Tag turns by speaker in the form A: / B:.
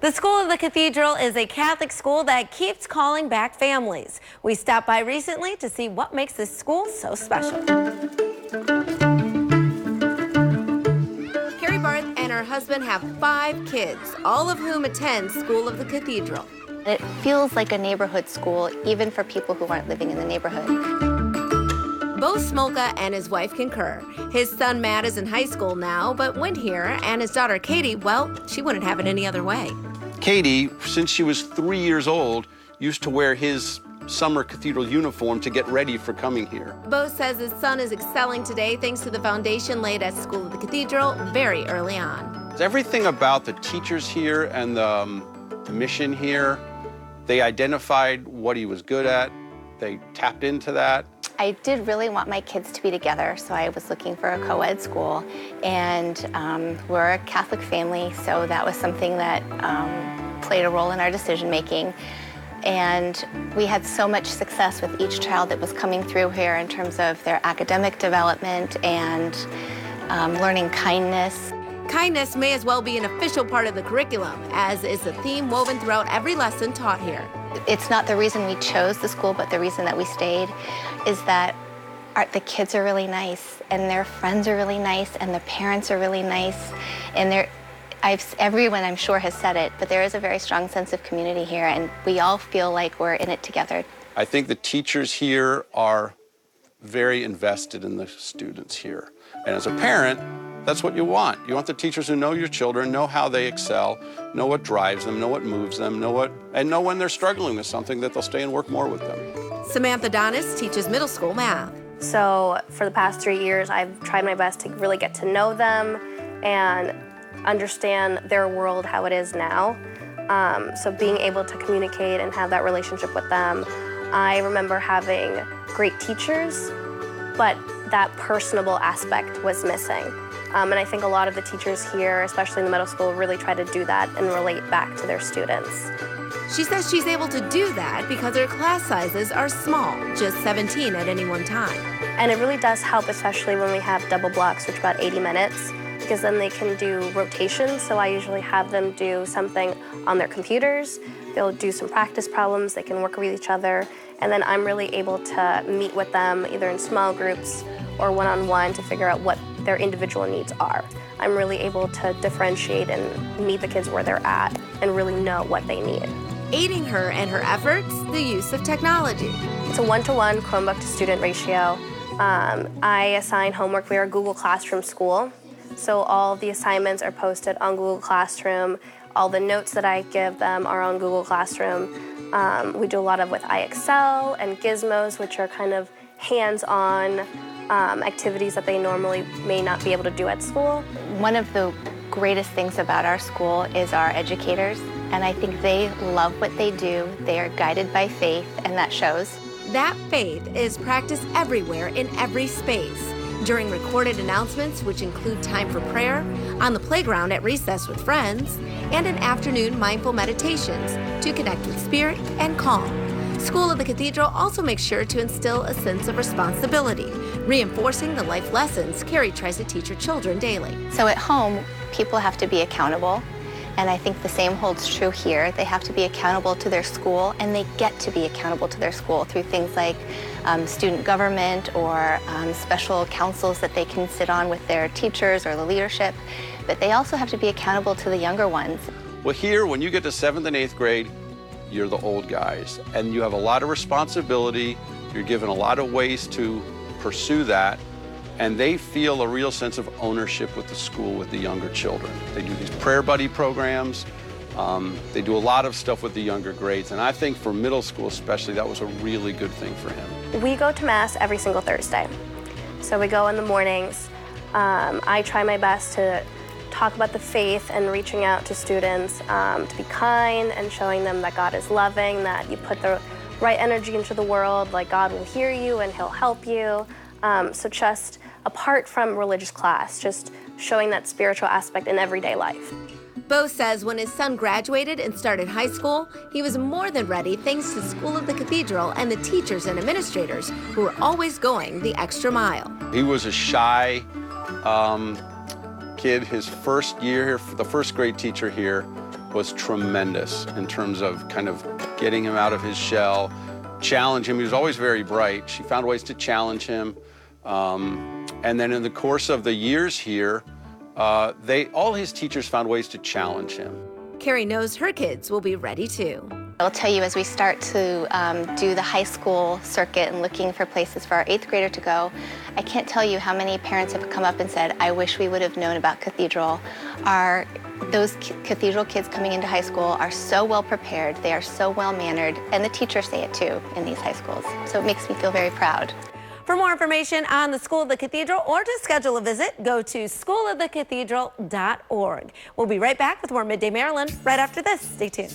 A: The School of the Cathedral is a Catholic school that keeps calling back families. We stopped by recently to see what makes this school so special. Carrie Barth and her husband have 5 kids, all of whom attend School of the Cathedral.
B: It feels like a neighborhood school, even for people who aren't living in the neighborhood.
A: Both Smolka and his wife concur. His son Matt is in high school now, but went here, and his daughter Katie, well, she wouldn't have it any other way.
C: Katie, since she was 3 years old, used to wear his summer cathedral uniform to get ready for coming here.
A: Bo says his son is excelling today thanks to the foundation laid at School of the Cathedral very early on.
C: Everything about the teachers here and the mission here, they identified what he was good at. They tapped into that.
B: I did really want my kids to be together, so I was looking for a co-ed school. And we're a Catholic family, so that was something that played a role in our decision-making. And we had so much success with each child that was coming through here in terms of their academic development and learning kindness.
A: Kindness may as well be an official part of the curriculum, as is a theme woven throughout every lesson taught here.
B: It's not the reason we chose the school, but the reason that we stayed is that the kids are really nice, and their friends are really nice, and the parents are really nice, and everyone I'm sure has said it, but there is a very strong sense of community here, and we all feel like we're in it together.
C: I think the teachers here are very invested in the students here. And as a parent, that's what you want. You want the teachers who know your children, know how they excel, know what drives them, know what moves them, know when they're struggling with something that they'll stay and work more with them.
A: Samantha Donis teaches middle school math.
D: So for the past 3 years, I've tried my best to really get to know them and understand their world, how it is now. So being able to communicate and have that relationship with them. I remember having great teachers, but that personable aspect was missing. And I think a lot of the teachers here, especially in the middle school, really try to do that and relate back to their students.
A: She says she's able to do that because her class sizes are small, just 17 at any one time.
D: And it really does help, especially when we have double blocks, which are about 80 minutes, because then they can do rotations. So I usually have them do something on their computers. They'll do some practice problems, they can work with each other, and then I'm really able to meet with them either in small groups or one-on-one to figure out what their individual needs are. I'm really able to differentiate and meet the kids where they're at and really know what they need.
A: Aiding her and her efforts, the use of technology.
D: It's a 1-to-1 Chromebook to student ratio. I assign homework. We are a Google Classroom school, so all the assignments are posted on Google Classroom. All the notes that I give them are on Google Classroom. We do a lot with iExcel and Gizmos, which are kind of hands-on activities that they normally may not be able to do at school.
B: One of the greatest things about our school is our educators, and I think they love what they do. They are guided by faith, and that shows.
A: That faith is practiced everywhere in every space. During recorded announcements, which include time for prayer, on the playground at recess with friends, and in afternoon mindful meditations to connect with spirit and calm. School of the Cathedral also makes sure to instill a sense of responsibility, reinforcing the life lessons Carrie tries to teach her children daily.
B: So at home, people have to be accountable, and I think the same holds true here. They have to be accountable to their school, and they get to be accountable to their school through things like student government or special councils that they can sit on with their teachers or the leadership. But they also have to be accountable to the younger ones.
C: Well, here, when you get to 7th and 8th grade, you're the old guys, and you have a lot of responsibility. You're given a lot of ways to pursue that, and they feel a real sense of ownership with the school with the younger children. They do these prayer buddy programs. They do a lot of stuff with the younger grades, and I think for middle school especially, that was a really good thing for him.
D: We go to Mass every single Thursday. So we go in the mornings. I try my best to talk about the faith and reaching out to students to be kind and showing them that God is loving, that you put the right energy into the world, like God will hear you and he'll help you. So just apart from religious class, just showing that spiritual aspect in everyday life.
A: Bo says when his son graduated and started high school, he was more than ready thanks to School of the Cathedral and the teachers and administrators who were always going the extra mile.
C: He was a shy kid his first year here, the first grade teacher here was tremendous in terms of kind of getting him out of his shell, challenge him. He was always very bright. She found ways to challenge him. And then in the course of the years here, all his teachers found ways to challenge him.
A: Carrie knows her kids will be ready too.
B: I'll tell you, as we start to do the high school circuit and looking for places for our 8th grader to go, I can't tell you how many parents have come up and said, I wish we would have known about Cathedral. Those Cathedral kids coming into high school are so well prepared, they are so well mannered, and the teachers say it too in these high schools. So it makes me feel very proud.
A: For more information on the School of the Cathedral or to schedule a visit, go to schoolofthecathedral.org. We'll be right back with more Midday Maryland right after this. Stay tuned.